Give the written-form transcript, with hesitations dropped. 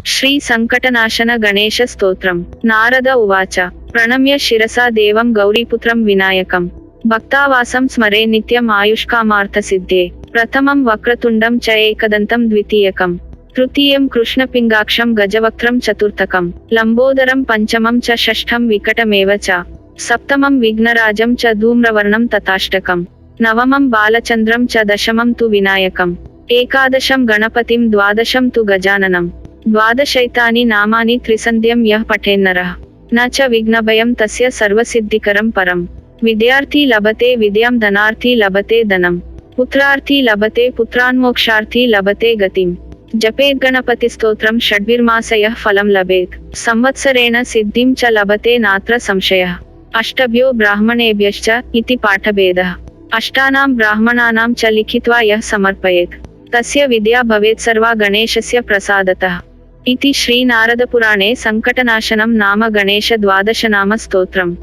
श्री संकटनाशन गणेश स्तोत्रम्। नारद उवाच प्रणम्य शिरसा देवं गौरीपुत्रं विनायकं भक्तावासं स्मरे नित्यम् आयुष्कामार्थसिद्धे। प्रथमं वक्रतुण्डं च एकदन्तं द्वितीयकं तृतीयं कृष्णपिङ्गाक्षं गजवक्त्रं चतुर्थकं लम्बोदरं पंचमं च षष्ठं विकटमेव च सप्तमं विघ्नराजं च धूम्रवर्णं तथाष्टकं नवमं बालचन्द्रं च दशमं तु विनायकम् एकादशं गणपतिं द्वादशं तु गजाननं द्वादशैतानि नामानि त्रिसन्ध्यं यः पठेन्नरः न च विघ्नभयं तस्य सर्वसिद्धिकरं परम्। विद्यार्थी लभते विद्यां धनार्थी लभते धनं पुत्रार्थी लभते पुत्रान्मोक्षार्थी लभते गतिम्। जपेत् गणपतिस्तोत्रं षड्भिर्मास यः फलं लभेत् संवत्सरेण सिद्धिं च लभते नात्र संशयः। अष्टभ्यो ब्राह्मणेभ्यश्च इति पाठभेदः। अष्टानां ब्राह्मणानां च लिखित्वा यः समर्पयेत् तस्य विद्या भवेत् सर्वा गणेशस्य प्रसादतः इति श्री नारदपुराणे संकटनाशनं नाम गणेश द्वादशनाम स्तोत्रम्।